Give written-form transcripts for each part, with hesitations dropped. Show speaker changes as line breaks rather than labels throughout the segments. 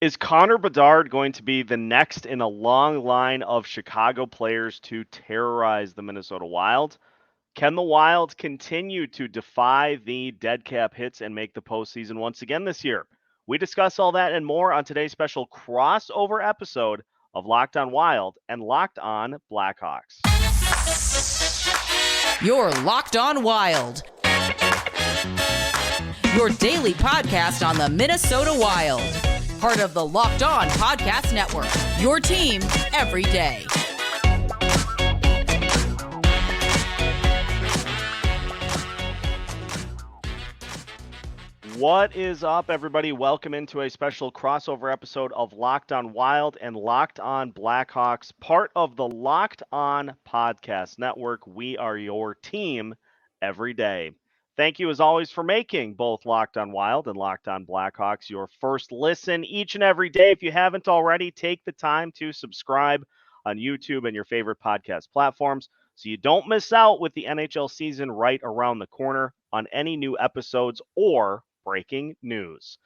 Is Connor Bedard going to be the next in a long line of Chicago players to terrorize the Minnesota Wild? Can the Wild continue to defy the dead cap hits and make the postseason once again this year? We discuss all that and more on today's special crossover episode of Locked on Wild and Locked on Blackhawks.
You're Locked on Wild, your daily podcast on the Minnesota Wild. Part of the Locked On Podcast Network, your team every day.
What is up, everybody? Welcome into a special crossover episode of Locked on Wild and Locked on Blackhawks, part of the Locked On Podcast Network. We are your team every day. Thank you, as always, for making both Locked on Wild and Locked on Blackhawks your first listen each and every day. If you haven't already, take the time to subscribe on YouTube and your favorite podcast platforms so you don't miss out with the NHL season right around the corner on any new episodes or breaking news.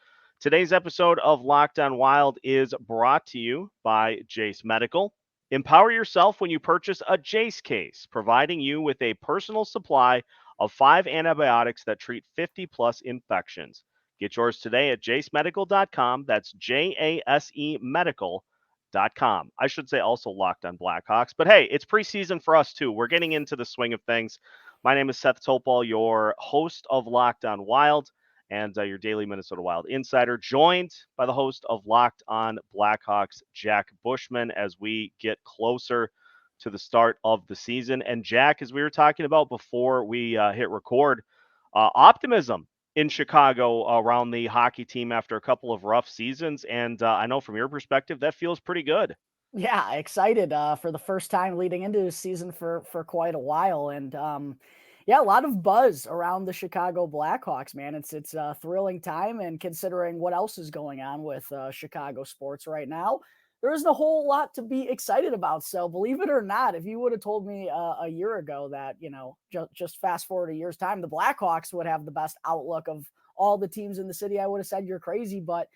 Today's episode of Locked on Wild is brought to you by Jace Medical. Empower yourself when you purchase a Jace case, providing you with a personal supply of 5 antibiotics that treat 50-plus infections. Get yours today at jacemedical.com. That's J-A-S-E medical.com. I should say also Locked on Blackhawks. But hey, it's preseason for us too. We're getting into the swing of things. My name is Seth Topol, your host of Locked on Wild and your daily Minnesota Wild insider, joined by the host of Locked on Blackhawks, Jack Bushman, as we get closer to the start of the season. And Jack, as we were talking about before we hit record, optimism in Chicago around the hockey team after a couple of rough seasons. And I know from your perspective, that feels pretty good.
Yeah, excited for the first time leading into the season for quite a while. And yeah, a lot of buzz around the Chicago Blackhawks, man. It's a thrilling time, and considering what else is going on with Chicago sports right now, there isn't a whole lot to be excited about. So believe it or not, if you would have told me a year ago that, just fast forward a year's time, the Blackhawks would have the best outlook of all the teams in the city, I would have said you're crazy. But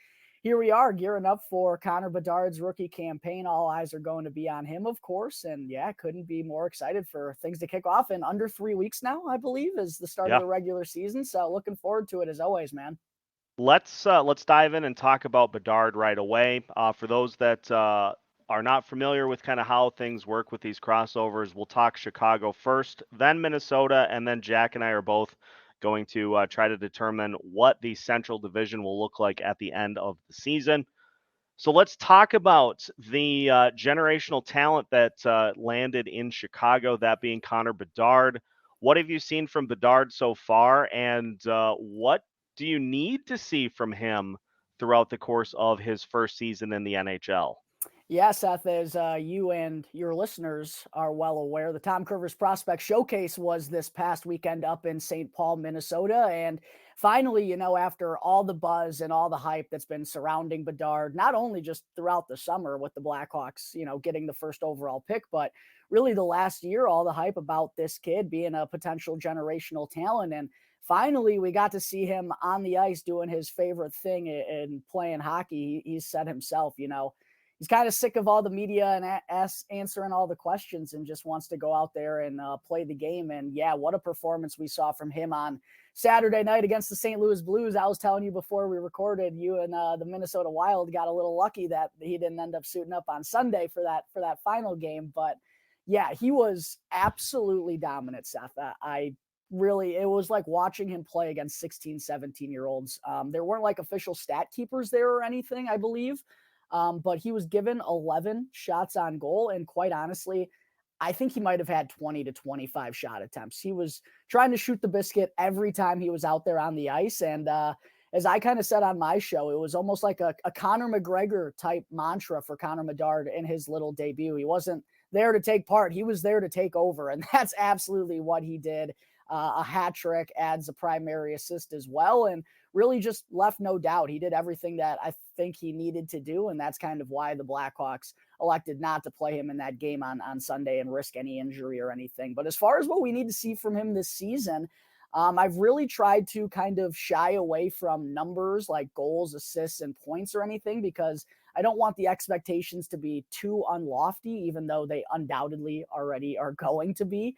here we are gearing up for Connor Bedard's rookie campaign. All eyes are going to be on him, of course. And yeah, couldn't be more excited for things to kick off in under 3 weeks now, I believe, is the start of the regular season. So looking forward to it as always, man.
Let's dive in and talk about Bedard right away. For those that are not familiar with kind of how things work with these crossovers, we'll talk Chicago first, then Minnesota, and then Jack and I are both going to try to determine what the Central Division will look like at the end of the season. So let's talk about the generational talent that landed in Chicago, that being Connor Bedard. What have you seen from Bedard so far, and what do you need to see from him throughout the course of his first season in the NHL?
Yeah, Seth, as you and your listeners are well aware, the Tom Curvers Prospect Showcase was this past weekend up in St. Paul, Minnesota. And finally, after all the buzz and all the hype that's been surrounding Bedard, not only just throughout the summer with the Blackhawks, getting the first overall pick, but really the last year, all the hype about this kid being a potential generational talent. And finally, we got to see him on the ice doing his favorite thing in playing hockey. He said himself, he's kind of sick of all the media and answering all the questions and just wants to go out there and play the game. And yeah, what a performance we saw from him on Saturday night against the St. Louis Blues. I was telling you before we recorded, you and the Minnesota Wild got a little lucky that he didn't end up suiting up on Sunday for that final game. But yeah, he was absolutely dominant, Seth. It was like watching him play against 16, 17-year-olds. There weren't like official stat keepers there or anything, I believe. But he was given 11 shots on goal. And quite honestly, I think he might have had 20 to 25 shot attempts. He was trying to shoot the biscuit every time he was out there on the ice. And as I kind of said on my show, it was almost like a Conor McGregor type mantra for Connor Bedard in his little debut. He wasn't there to take part. He was there to take over. And that's absolutely what he did. A hat trick, adds a primary assist as well, and really just left no doubt. He did everything that I think he needed to do, and that's kind of why the Blackhawks elected not to play him in that game on Sunday and risk any injury or anything. But as far as what we need to see from him this season, I've really tried to kind of shy away from numbers like goals, assists, and points or anything because I don't want the expectations to be too unlofty, even though they undoubtedly already are going to be.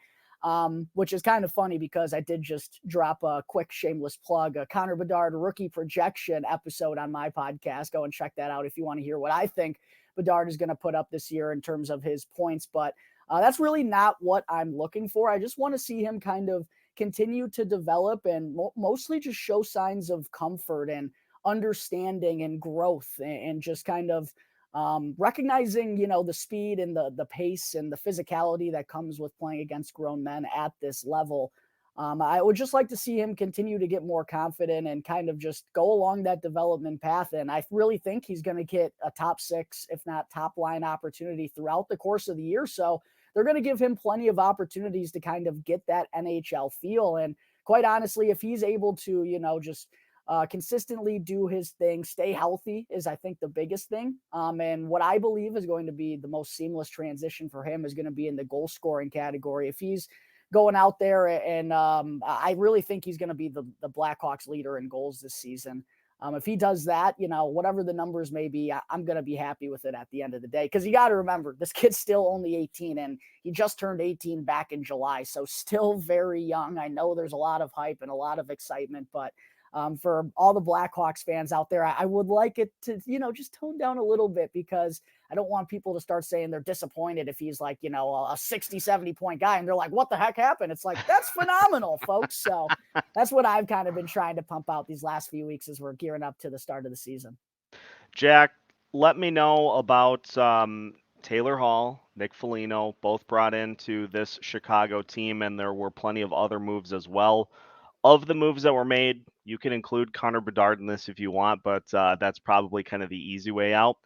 Which is kind of funny because I did just drop a quick shameless plug, a Connor Bedard rookie projection episode on my podcast. Go and check that out if you want to hear what I think Bedard is going to put up this year in terms of his points. But that's really not what I'm looking for. I just want to see him kind of continue to develop and mostly just show signs of comfort and understanding and growth and just kind of recognizing, the speed and the pace and the physicality that comes with playing against grown men at this level. I would just like to see him continue to get more confident and kind of just go along that development path. And I really think he's going to get a top 6, if not top line opportunity throughout the course of the year. So they're going to give him plenty of opportunities to kind of get that NHL feel. And quite honestly, if he's able to, just consistently do his thing, stay healthy is, I think, the biggest thing. And what I believe is going to be the most seamless transition for him is going to be in the goal scoring category. If he's going out there and I really think he's going to be the Blackhawks leader in goals this season. If he does that, whatever the numbers may be, I'm going to be happy with it at the end of the day. Because you got to remember, this kid's still only 18 and he just turned 18 back in July. So still very young. I know there's a lot of hype and a lot of excitement, but for all the Blackhawks fans out there, I would like it to, just tone down a little bit because I don't want people to start saying they're disappointed if he's like, a 60, 70 point guy. And they're like, what the heck happened? It's like, that's phenomenal, folks. So that's what I've kind of been trying to pump out these last few weeks as we're gearing up to the start of the season.
Jack, let me know about Taylor Hall, Nick Foligno, both brought into this Chicago team, and there were plenty of other moves as well. Of the moves that were made, you can include Connor Bedard in this if you want, but that's probably kind of the easy way out.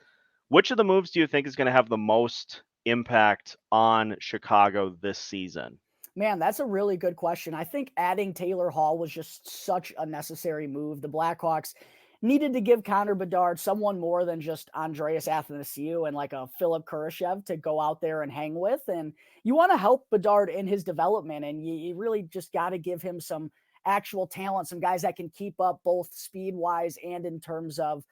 Which of the moves do you think is going to have the most impact on Chicago this season?
Man, that's a really good question. I think adding Taylor Hall was just such a necessary move. The Blackhawks needed to give Connor Bedard someone more than just Andreas Athanasiou and like a Filip Gustavsson to go out there and hang with. And you want to help Bedard in his development, and you really just got to give him some actual talent, some guys that can keep up both speed-wise and in terms of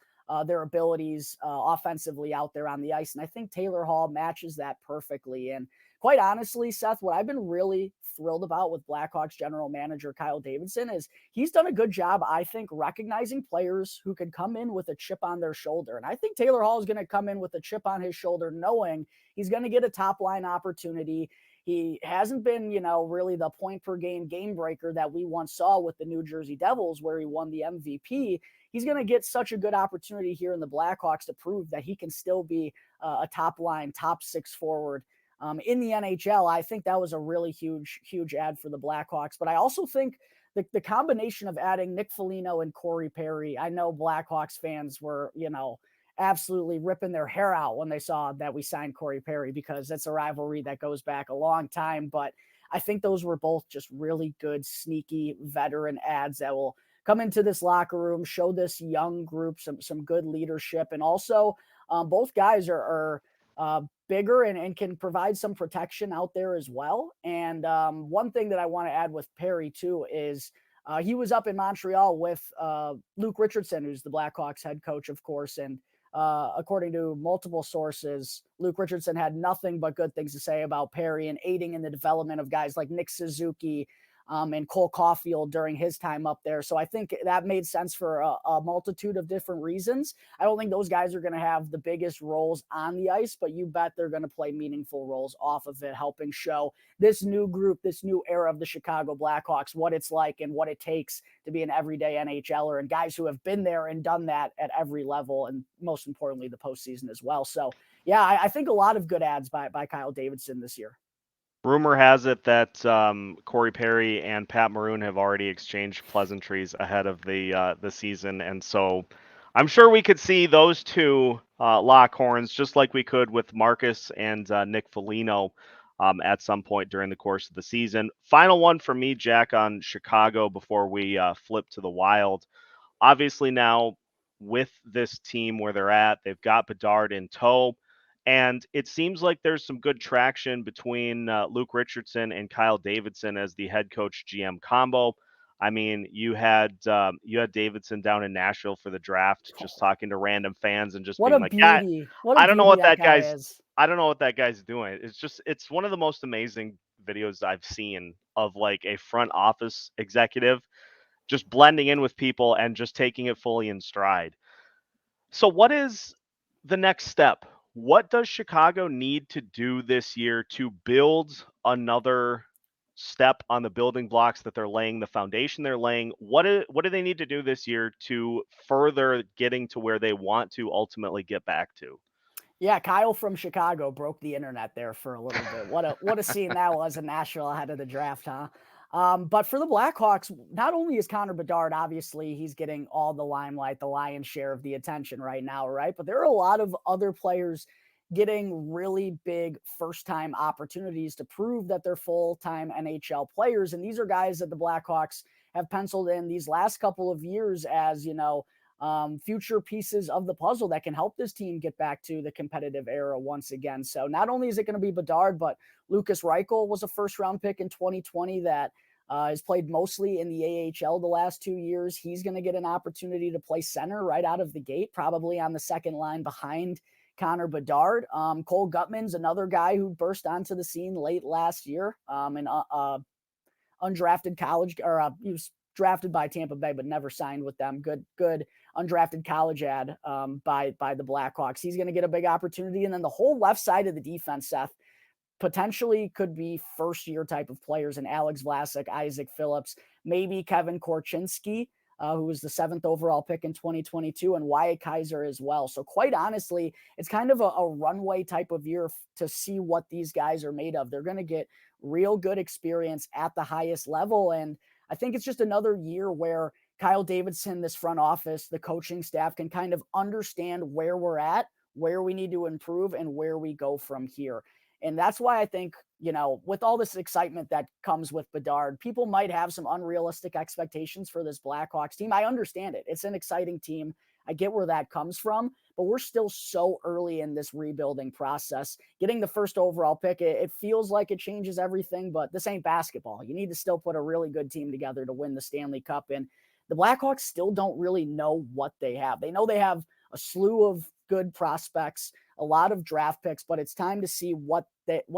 their abilities offensively out there on the ice. And I think Taylor Hall matches that perfectly. And quite honestly, Seth, what I've been really thrilled about with Blackhawks general manager Kyle Davidson is he's done a good job, I think, recognizing players who can come in with a chip on their shoulder. And I think Taylor Hall is going to come in with a chip on his shoulder, knowing he's going to get a top line opportunity. He hasn't been, really the point per game breaker that we once saw with the New Jersey Devils, where he won the MVP. He's going to get such a good opportunity here in the Blackhawks to prove that he can still be a top line, top 6 forward in the NHL. I think that was a really huge ad for the Blackhawks. But I also think the combination of adding Nick Foligno and Corey Perry, I know Blackhawks fans were, absolutely ripping their hair out when they saw that we signed Corey Perry because it's a rivalry that goes back a long time. But I think those were both just really good, sneaky veteran ads that will come into this locker room, show this young group some good leadership. And also both guys are bigger and can provide some protection out there as well. And one thing that I want to add with Perry too is he was up in Montreal with Luke Richardson, who's the Blackhawks head coach, of course. And according to multiple sources, Luke Richardson had nothing but good things to say about Perry and aiding in the development of guys like Nick Suzuki and Cole Caulfield during his time up there. So I think that made sense for a multitude of different reasons. I don't think those guys are going to have the biggest roles on the ice, but you bet they're going to play meaningful roles off of it, helping show this new group, this new era of the Chicago Blackhawks, what it's like and what it takes to be an everyday NHLer, and guys who have been there and done that at every level, and most importantly, the postseason as well. So yeah, I think a lot of good ads by Kyle Davidson this year.
Rumor has it that Corey Perry and Pat Maroon have already exchanged pleasantries ahead of the season, and so I'm sure we could see those two lock horns just like we could with Marcus and Nick Foligno at some point during the course of the season. Final one for me, Jack, on Chicago before we flip to the Wild. Obviously now with this team where they're at, they've got Bedard in tow. And it seems like there's some good traction between Luke Richardson and Kyle Davidson as the head coach GM combo. I mean, you had Davidson down in Nashville for the draft, just talking to random fans and just
What
being
a
like, "Yeah,
beauty. What a
I don't know
beauty
what
that
that
guy
guy's
is.
I don't know what that guy's doing." It's one of the most amazing videos I've seen of like a front office executive just blending in with people and just taking it fully in stride. So what is the next step? What does Chicago need to do this year to build another step on the building blocks that they're laying, the foundation they're laying? What do they need to do this year to further getting to where they want to ultimately get back to?
Yeah, Kyle from Chicago broke the internet there for a little bit. What a scene that was in Nashville ahead of the draft, huh? But for the Blackhawks, not only is Connor Bedard, obviously, he's getting all the limelight, the lion's share of the attention right now, right? But there are a lot of other players getting really big first time opportunities to prove that they're full time NHL players. And these are guys that the Blackhawks have penciled in these last couple of years as, future pieces of the puzzle that can help this team get back to the competitive era once again. So not only is it going to be Bedard, but Lucas Reichel was a first round pick in 2020 that has played mostly in the AHL the last 2 years. He's going to get an opportunity to play center right out of the gate, probably on the second line behind Connor Bedard. Cole Gutman's another guy who burst onto the scene late last year, an undrafted college, or he was drafted by Tampa Bay, but never signed with them. Good undrafted college ad by the Blackhawks. He's going to get a big opportunity. And then the whole left side of the defense, Seth, potentially could be first year type of players in Alex Vlasic, Isaac Phillips, maybe Kevin Korchinski, who was the 7th overall pick in 2022, and Wyatt Kaiser as well. So quite honestly, it's kind of a runway type of year to see what these guys are made of. They're going to get real good experience at the highest level. And I think it's just another year where Kyle Davidson, this front office, the coaching staff can kind of understand where we're at, where we need to improve, and where we go from here. And that's why I think, with all this excitement that comes with Bedard, people might have some unrealistic expectations for this Blackhawks team. I understand it. It's an exciting team. I get where that comes from, but we're still so early in this rebuilding process. Getting the first overall pick, it feels like it changes everything, but this ain't basketball. You need to still put a really good team together to win the Stanley Cup. And the Blackhawks still don't really know what they have. They know they have a slew of good prospects, a lot of draft picks, but it's time to see what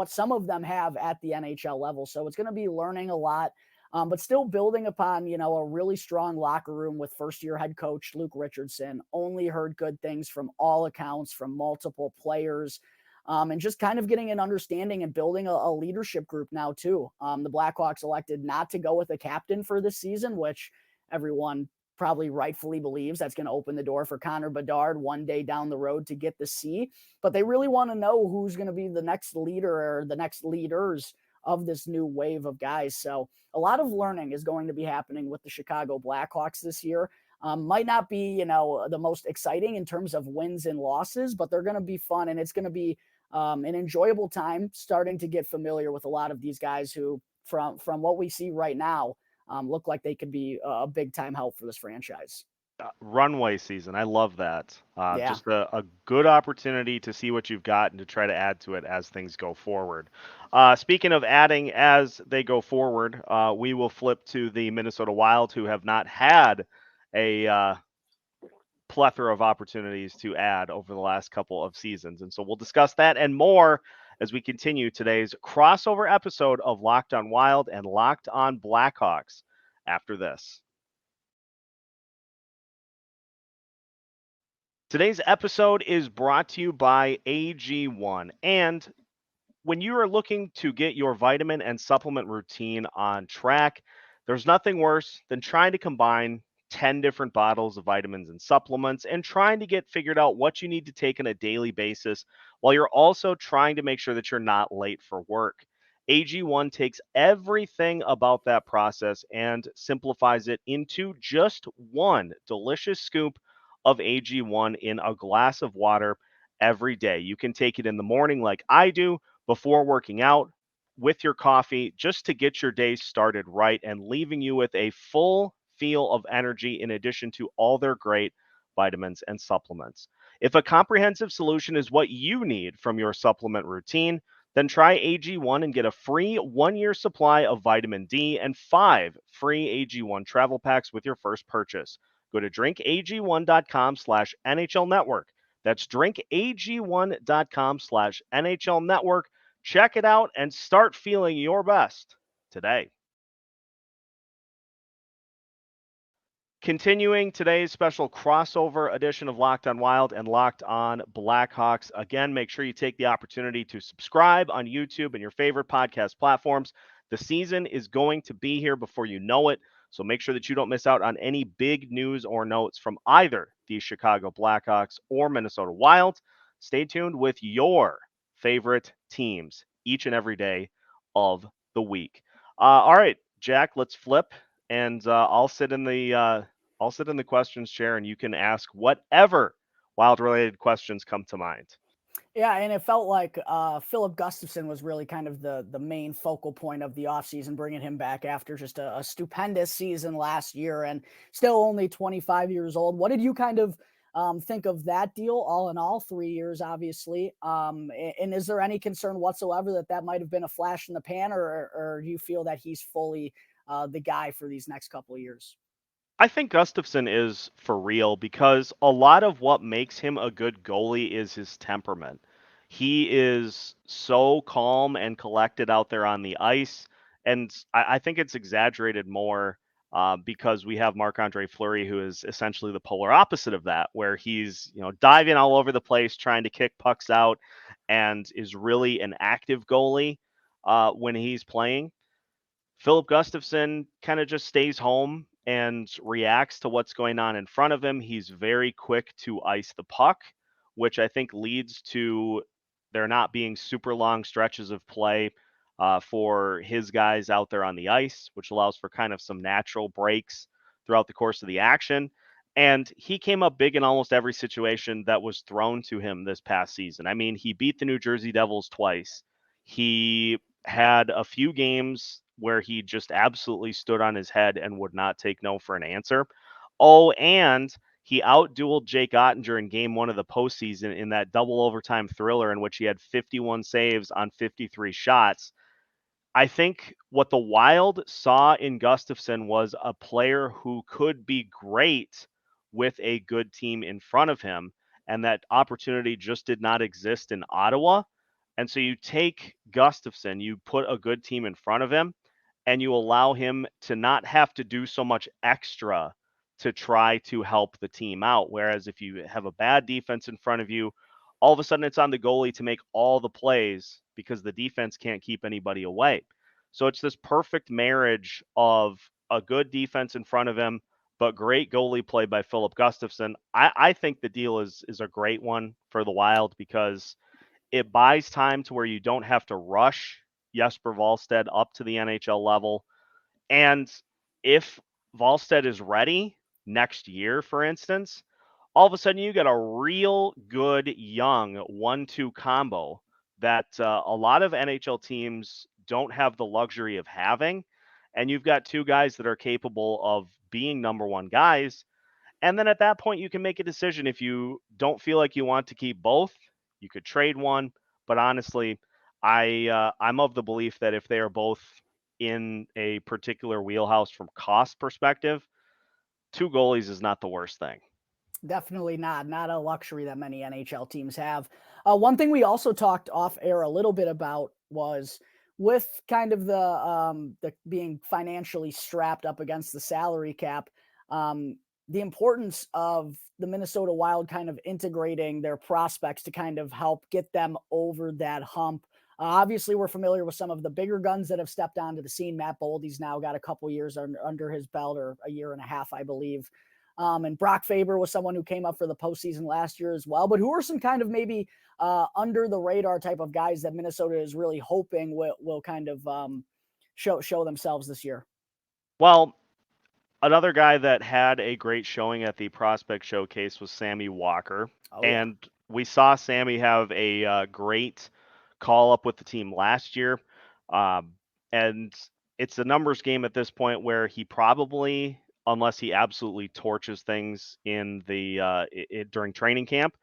some of them have at the NHL level. So it's going to be learning a lot, but still building upon, a really strong locker room with first-year head coach Luke Richardson. Only heard good things from all accounts from multiple players, and just kind of getting an understanding and building a leadership group now too. The Blackhawks elected not to go with a captain for this season, which everyone probably rightfully believes that's going to open the door for Connor Bedard one day down the road to get the C. But they really want to know who's going to be the next leader or the next leaders of this new wave of guys. So a lot of learning is going to be happening with the Chicago Blackhawks this year. Might not be, the most exciting in terms of wins and losses, but they're going to be fun. And it's going to be an enjoyable time starting to get familiar with a lot of these guys who, from what we see right now, look like they could be a big time help for this franchise.
Runway season. I love that.
Yeah.
Just a good opportunity to see what you've got and to try to add to it as things go forward. Speaking of adding as they go forward, we will flip to the Minnesota Wild, who have not had a plethora of opportunities to add over the last couple of seasons. And so we'll discuss that and more as we continue today's crossover episode of Locked on Wild and Locked on Blackhawks after this. Today's episode is brought to you by AG1. And when you are looking to get your vitamin and supplement routine on track, there's nothing worse than trying to combine 10 different bottles of vitamins and supplements and trying to get figured out what you need to take on a daily basis while you're also trying to make sure that you're not late for work. AG1 takes everything about that process and simplifies it into just one delicious scoop of AG1 in a glass of water every day. You can take it in the morning like I do, before working out, with your coffee, just to get your day started right and leaving you with a full feel of energy in addition to all their great vitamins and supplements. If a comprehensive solution is what you need from your supplement routine, Then try AG1 and get a free 1-year supply of vitamin D and 5 free AG1 travel packs with your first purchase. Go to drinkag1.com/NHL Network. That's drinkag1.com/NHL Network. Check it out and start feeling your best today. Continuing today's special crossover edition of Locked on Wild and Locked on Blackhawks. Again, make sure you take the opportunity to subscribe on YouTube and your favorite podcast platforms. The season is going to be here before you know it, so make sure that you don't miss out on any big news or notes from either the Chicago Blackhawks or Minnesota Wild. Stay tuned with your favorite teams each and every day of the week. All right, Jack, let's flip. And I'll sit in the questions chair, and you can ask whatever Wild-related questions come to mind.
Yeah, and it felt like Filip Gustavsson was really kind of the main focal point of the offseason, bringing him back after just a stupendous season last year and still only 25 years old. What did you kind of think of that deal all in all, 3 years, obviously? And is there any concern whatsoever that might have been a flash in the pan, or do you feel that he's fully the guy for these next couple of years?
I think Gustavsson is for real because a lot of what makes him a good goalie is his temperament. He is so calm and collected out there on the ice, and I think it's exaggerated more because we have Marc-Andre Fleury, who is essentially the polar opposite of that, where he's diving all over the place, trying to kick pucks out, and is really an active goalie when he's playing. Filip Gustavsson kind of just stays home and reacts to what's going on in front of him. He's very quick to ice the puck, which I think leads to there not being super long stretches of play for his guys out there on the ice, which allows for kind of some natural breaks throughout the course of the action. And he came up big in almost every situation that was thrown to him this past season. I mean, he beat the New Jersey Devils twice. He had a few games where he just absolutely stood on his head and would not take no for an answer. Oh, and he outdueled Jake Ottinger in game 1 of the postseason in that double overtime thriller in which he had 51 saves on 53 shots. I think what the Wild saw in Gustavsson was a player who could be great with a good team in front of him, and that opportunity just did not exist in Ottawa. And so you take Gustavsson, you put a good team in front of him, and you allow him to not have to do so much extra to try to help the team out. Whereas if you have a bad defense in front of you, all of a sudden it's on the goalie to make all the plays because the defense can't keep anybody away. So it's this perfect marriage of a good defense in front of him, but great goalie play by Filip Gustavsson. I think the deal is a great one for the Wild because it buys time to where you don't have to rush Jesper Wallstedt up to the NHL level. And if Wallstedt is ready next year, for instance, all of a sudden you get a real good young 1-2 combo that a lot of NHL teams don't have the luxury of having. And you've got two guys that are capable of being number one guys. And then at that point, you can make a decision. If you don't feel like you want to keep both, you could trade one. But honestly, I'm of the belief that if they are both in a particular wheelhouse from cost perspective, two goalies is not the worst thing.
Definitely not a luxury that many NHL teams have. One thing we also talked off air a little bit about was with kind of the being financially strapped up against the salary cap, the importance of the Minnesota Wild kind of integrating their prospects to kind of help get them over that hump. Obviously, we're familiar with some of the bigger guns that have stepped onto the scene. Matt Boldy's now got a couple years under his belt, or a year and a half, I believe. And Brock Faber was someone who came up for the postseason last year as well. But who are some kind of maybe under the radar type of guys that Minnesota is really hoping will kind of show themselves this year?
Well, another guy that had a great showing at the prospect showcase was Sammy Walker.
Oh, yeah.
And we saw Sammy have a great call up with the team last year. And it's a numbers game at this point where he probably, unless he absolutely torches things in the during training camp,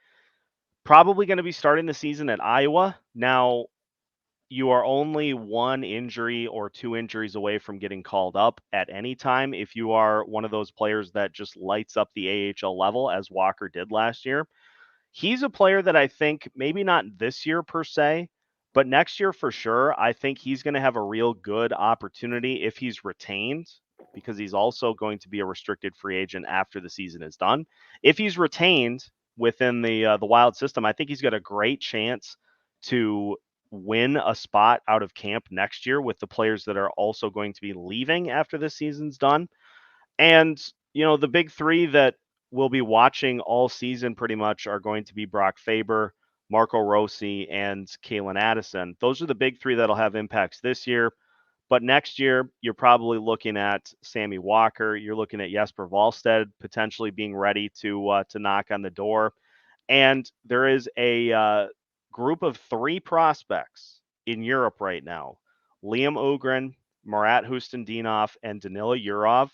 probably going to be starting the season at Iowa. Now, you are only one injury or two injuries away from getting called up at any time if you are one of those players that just lights up the AHL level, as Walker did last year. He's a player that I think maybe not this year per se, but next year for sure, I think he's going to have a real good opportunity if he's retained, because he's also going to be a restricted free agent after the season is done. If he's retained within the Wild system, I think he's got a great chance to win a spot out of camp next year with the players that are also going to be leaving after the season's done. And, the big three that we'll be watching all season pretty much are going to be Brock Faber, Marco Rossi, and Kalen Addison. Those are the big three that'll have impacts this year. But next year, you're probably looking at Sammy Walker. You're looking at Jesper Wallstedt potentially being ready to knock on the door. And there is a group of three prospects in Europe right now: Liam Ugrin, Marat Hustendinov, and Danila Yurov,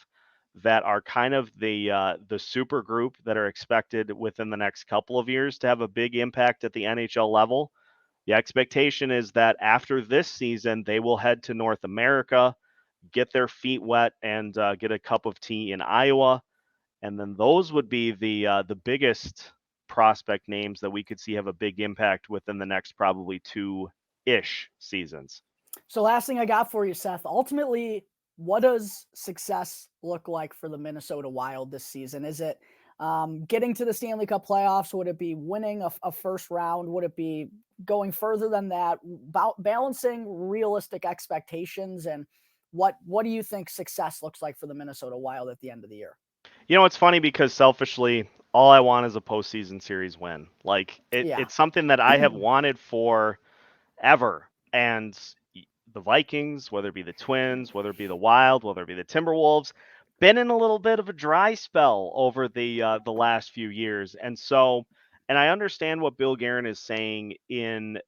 that are kind of the super group that are expected within the next couple of years to have a big impact at the NHL level. The expectation is that after this season, they will head to North America, get their feet wet, and get a cup of tea in Iowa. And then those would be the biggest prospect names that we could see have a big impact within the next probably two-ish seasons.
So last thing I got for you, Seth, ultimately, what does success look like for the Minnesota Wild this season? Is it getting to the Stanley Cup playoffs? Would it be winning a first round? Would it be going further than that? Balancing realistic expectations, and what do you think success looks like for the Minnesota Wild at the end of the year?
It's funny because selfishly, all I want is a postseason series win. Like it's something that I have wanted for ever. And the Vikings, whether it be the Twins, whether it be the Wild, whether it be the Timberwolves, been in a little bit of a dry spell over the last few years. And I understand what Bill Guerin is saying in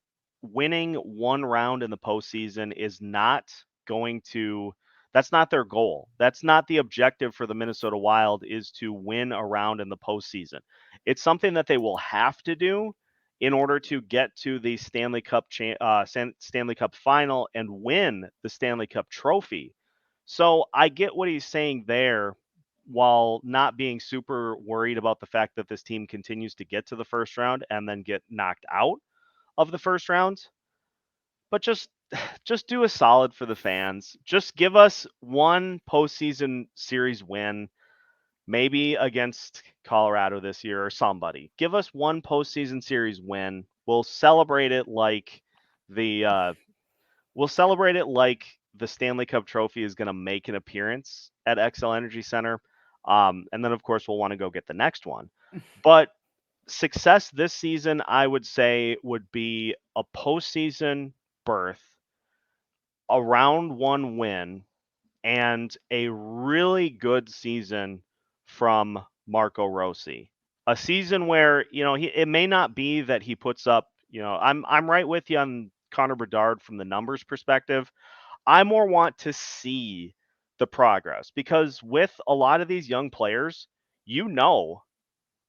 winning one round in the postseason is not going to. That's not their goal. That's not the objective for the Minnesota Wild, is to win a round in the postseason. It's something that they will have to do in order to get to the Stanley Cup final and win the Stanley Cup trophy. So I get what he's saying there, while not being super worried about the fact that this team continues to get to the first round and then get knocked out of the first round. But just do a solid for the fans. Just give us one postseason series win, maybe against Colorado this year or somebody. Give us one postseason series win. We'll celebrate it like the Stanley Cup trophy is going to make an appearance at XL Energy Center. And then, of course, we'll want to go get the next one. But success this season, I would say, would be a postseason berth, a round one win, and a really good season from Marco Rossi. A season where, it may not be that he puts up, I'm right with you on Connor Bedard from the numbers perspective. I more want to see the progress, because with a lot of these young players,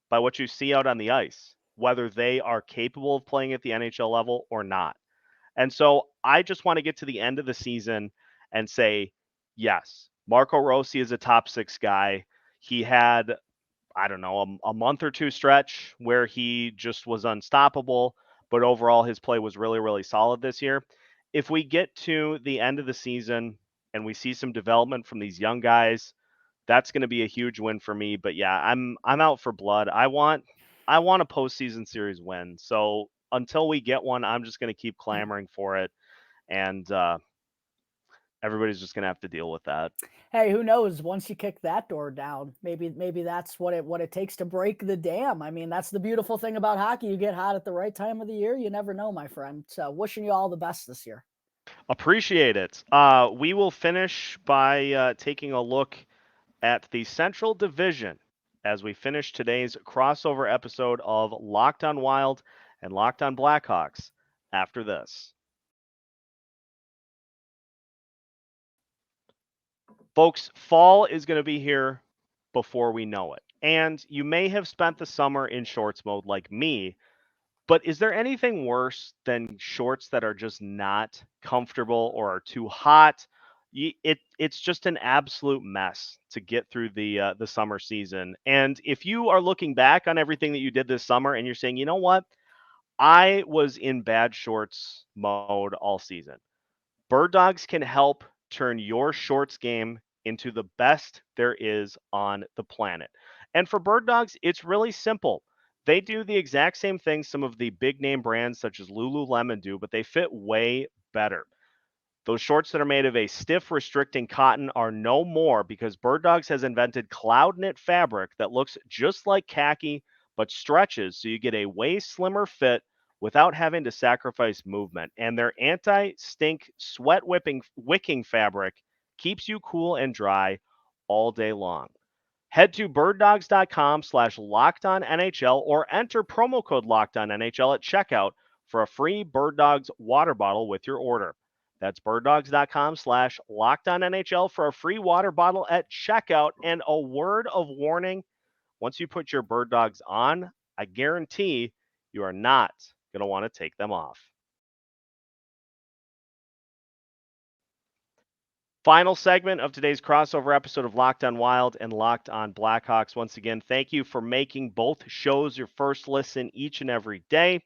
by what you see out on the ice, whether they are capable of playing at the NHL level or not. And so I just want to get to the end of the season and say, yes, Marco Rossi is a top six guy. He had, I don't know, a month or two stretch where he just was unstoppable, but overall his play was really, really solid this year. If we get to the end of the season and we see some development from these young guys, that's going to be a huge win for me. But yeah, I'm out for blood. I want a postseason series win. So until we get one, I'm just going to keep clamoring for it, and everybody's just going to have to deal with that.
Hey, who knows? Once you kick that door down, maybe that's what it takes to break the dam. I mean, that's the beautiful thing about hockey. You get hot at the right time of the year. You never know, my friend. So wishing you all the best this year.
Appreciate it. We will finish by taking a look at the Central Division as we finish today's crossover episode of Locked on Wild and Locked on Blackhawks after this. Folks, fall is going to be here before we know it. And you may have spent the summer in shorts mode like me, But is there anything worse than shorts that are just not comfortable or are too hot? It's just an absolute mess to get through the summer season. And if you are looking back on everything that you did this summer and you're saying, you know what, I was in bad shorts mode all season. Bird Dogs can help turn your shorts game into the best there is on the planet. And for Bird Dogs, it's really simple. They do the exact same thing some of the big name brands such as Lululemon do, but they fit way better. Those shorts that are made of a stiff, restricting cotton are no more because Bird Dogs has invented cloud knit fabric that looks just like khaki but stretches so you get a way slimmer fit without having to sacrifice movement. And their anti-stink sweat wicking fabric keeps you cool and dry all day long. Head to birddogs.com/lockedonnhl or enter promo code lockedonnhl at checkout for a free Bird Dogs water bottle with your order. That's birddogs.com/lockedonnhl for a free water bottle at checkout. And a word of warning, once you put your Bird Dogs on, I guarantee you are not going to want to take them off. Final segment of today's crossover episode of Locked on Wild and Locked on Blackhawks. Once again, thank you for making both shows your first listen each and every day.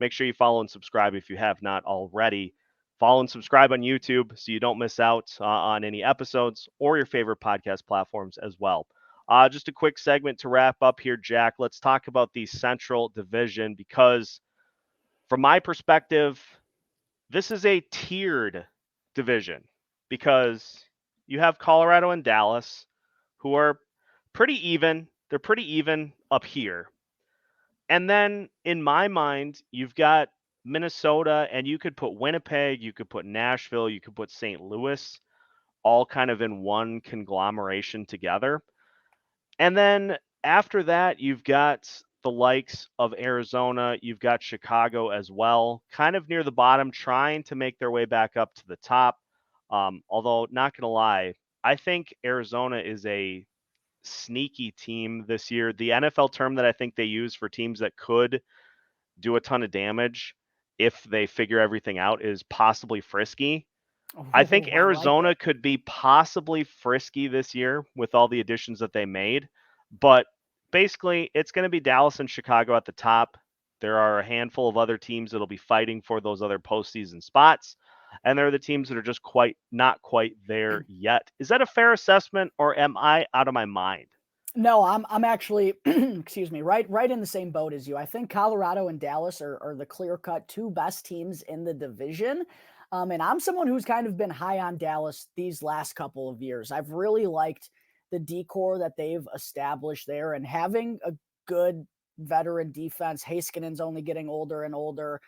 Make sure you follow and subscribe if you have not already. Follow and subscribe on YouTube so you don't miss out on any episodes or your favorite podcast platforms as well. Just a quick segment to wrap up here, Jack. Let's talk about the Central Division because from my perspective, this is a tiered division because you have Colorado and Dallas who are pretty even. They're pretty even up here. And then in my mind, you've got Minnesota, and you could put Winnipeg, you could put Nashville, you could put St. Louis, all kind of in one conglomeration together. And then after that, you've got the likes of Arizona, you've got Chicago as well, kind of near the bottom, trying to make their way back up to the top. Although, not going to lie, I think Arizona is a sneaky team this year. The NFL term that I think they use for teams that could do a ton of damage if they figure everything out is possibly frisky. I think Arizona could be possibly frisky this year with all the additions that they made, but basically it's going to be Dallas and Chicago at the top. There are a handful of other teams that'll be fighting for those other postseason spots, and they're the teams that are just not quite there yet. Is that a fair assessment, or am I out of my mind?
No, I'm actually, excuse me, right in the same boat as you. I think Colorado and Dallas are the clear-cut two best teams in the division. And I'm someone who's kind of been high on Dallas these last couple of years. I've really liked the decor that they've established there and having a good veteran defense. Heiskanen's only getting older and older,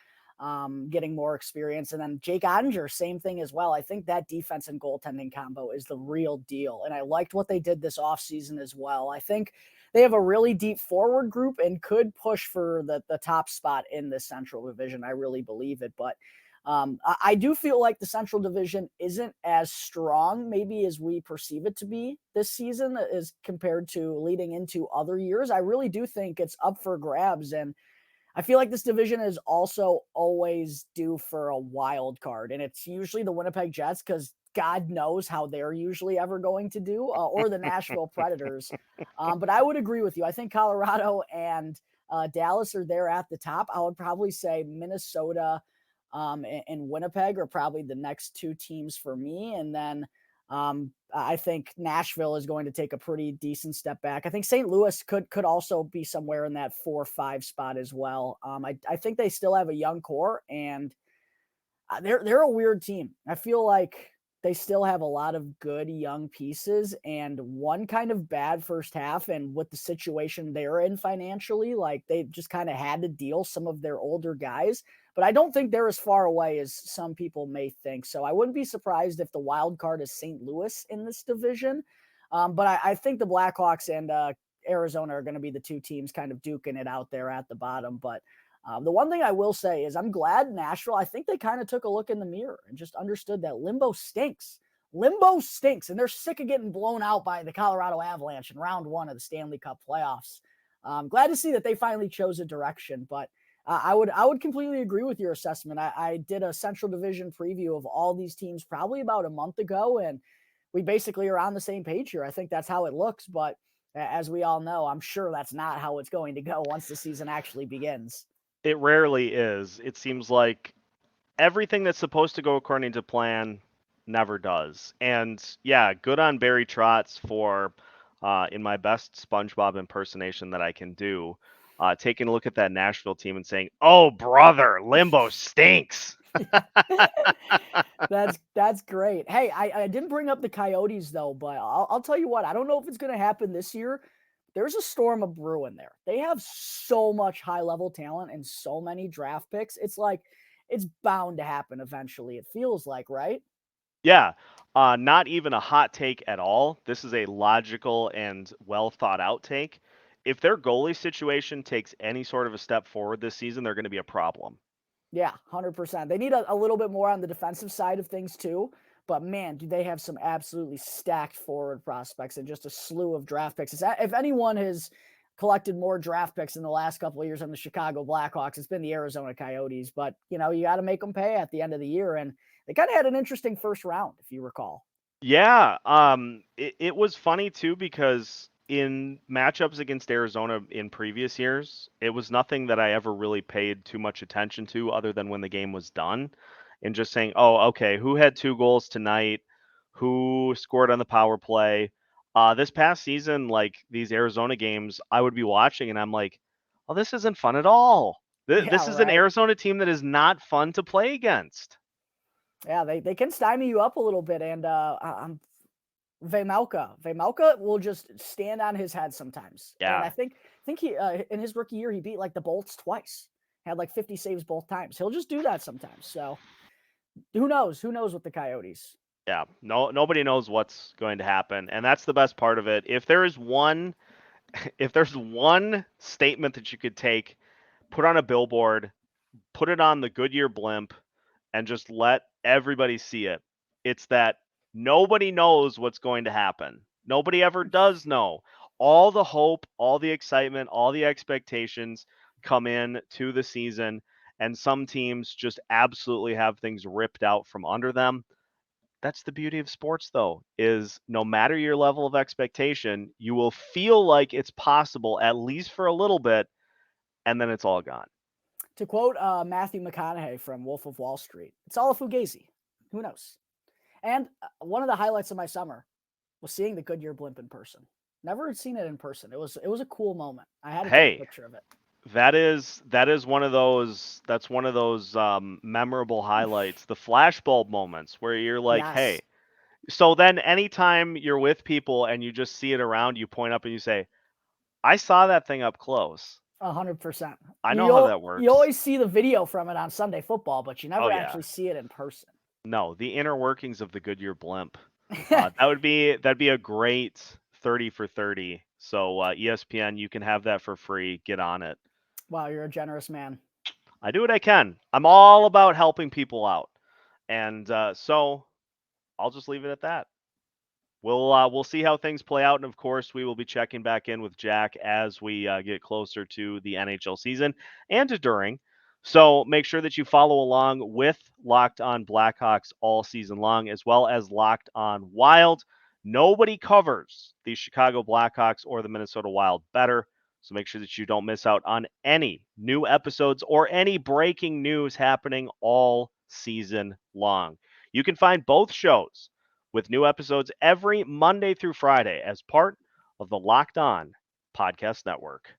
getting more experience. And then Jake Ottinger, same thing as well. I think that defense and goaltending combo is the real deal. And I liked what they did this offseason as well. I think they have a really deep forward group and could push for the top spot in the Central Division. I really believe it. But I do feel like the Central Division isn't as strong maybe as we perceive it to be this season as compared to leading into other years. I really do think it's up for grabs. And I feel like this division is also always due for a wild card. And it's usually the Winnipeg Jets because God knows how they're usually ever going to do, or the Nashville Predators. But I would agree with you. I think Colorado and Dallas are there at the top. I would probably say Minnesota and Winnipeg are probably the next two teams for me. And then I think Nashville is going to take a pretty decent step back. I think St. Louis could also be somewhere in that 4-5 spot as well. I think they still have a young core, and they're a weird team. I feel like they still have a lot of good young pieces and one kind of bad first half. And with the situation they're in financially, like they just kind of had to deal some of their older guys. But I don't think they're as far away as some people may think. So I wouldn't be surprised if the wild card is St. Louis in this division. But I think the Blackhawks and Arizona are going to be the two teams kind of duking it out there at the bottom. But the one thing I will say is I'm glad Nashville, I think they kind of took a look in the mirror and just understood that limbo stinks. Limbo stinks, and they're sick of getting blown out by the Colorado Avalanche in round one of the Stanley Cup playoffs. I'm glad to see that they finally chose a direction, but I would completely agree with your assessment. I did a Central Division preview of all these teams probably about a month ago, and we basically are on the same page here. I think that's how it looks, but as we all know, I'm sure that's not how it's going to go once the season actually begins.
It rarely is. It seems like everything that's supposed to go according to plan never does. And yeah, good on Barry Trotz for, in my best SpongeBob impersonation that I can do, taking a look at that Nashville team and saying, "Oh, brother, Limbo stinks."
That's great. Hey, I didn't bring up the Coyotes though, but I'll tell you what, I don't know if it's going to happen this year. There's a storm of brewing there. They have so much high level talent and so many draft picks. It's like it's bound to happen eventually. It feels like, right?
Yeah, not even a hot take at all. This is a logical and well thought out take. If their goalie situation takes any sort of a step forward this season, they're going to be a problem.
Yeah, 100%. They need a little bit more on the defensive side of things too. But man, do they have some absolutely stacked forward prospects and just a slew of draft picks. If anyone has collected more draft picks in the last couple of years on the Chicago Blackhawks, it's been the Arizona Coyotes. But, you got to make them pay at the end of the year. And they kind of had an interesting first round, if you recall.
Yeah, it was funny too because in matchups against Arizona in previous years, it was nothing that I ever really paid too much attention to other than when the game was done and just saying, "Oh, okay, who had 2 goals tonight? Who scored on the power play?" This past season, like these Arizona games, I would be watching and I'm like, "Oh, this isn't fun at all.
Yeah,
This is an
right.
Arizona team that is not fun to play against."
Yeah, they can stymie you up a little bit. And I'm Vejmelka will just stand on his head sometimes. And
Yeah.
I think he in his rookie year he beat like the Bolts twice. Had like 50 saves both times. He'll just do that sometimes. So who knows? Who knows with the Coyotes?
Yeah, nobody knows what's going to happen, and that's the best part of it. If there is one, if there's one statement that you could take, put on a billboard, put it on the Goodyear blimp, and just let everybody see it, it's that nobody knows what's going to happen. Nobody ever does know. All the hope, all the excitement, all the expectations come in to the season, and some teams just absolutely have things ripped out from under them. That's the beauty of sports though, is no matter your level of expectation, you will feel like it's possible at least for a little bit, and then it's all gone.
To quote Matthew McConaughey from Wolf of Wall Street, it's all a fugazi. Who knows? And one of the highlights of my summer was seeing the Goodyear blimp in person. Never had seen it in person. It was a cool moment. I had to take a
Hey,
picture of it.
that is one of those memorable highlights, the flashbulb moments where you're like,
Yes,
hey. So then anytime you're with people and you just see it around, you point up and you say, I saw that thing up close.
100%.
I know how that
You
works.
always see the video from it on Sunday Football, but you
Oh
never
yeah.
actually see it in person.
No, the inner workings of the Goodyear blimp. That'd be a great 30 for 30. So ESPN, you can have that for free. Get on it.
Wow, you're a generous man.
I do what I can. I'm all about helping people out, and so I'll just leave it at that. We'll see how things play out, and of course, we will be checking back in with Jack as we get closer to the NHL season and to during. So make sure that you follow along with Locked On Blackhawks all season long, as well as Locked On Wild. Nobody covers the Chicago Blackhawks or the Minnesota Wild better. So make sure that you don't miss out on any new episodes or any breaking news happening all season long. You can find both shows with new episodes every Monday through Friday as part of the Locked On Podcast Network.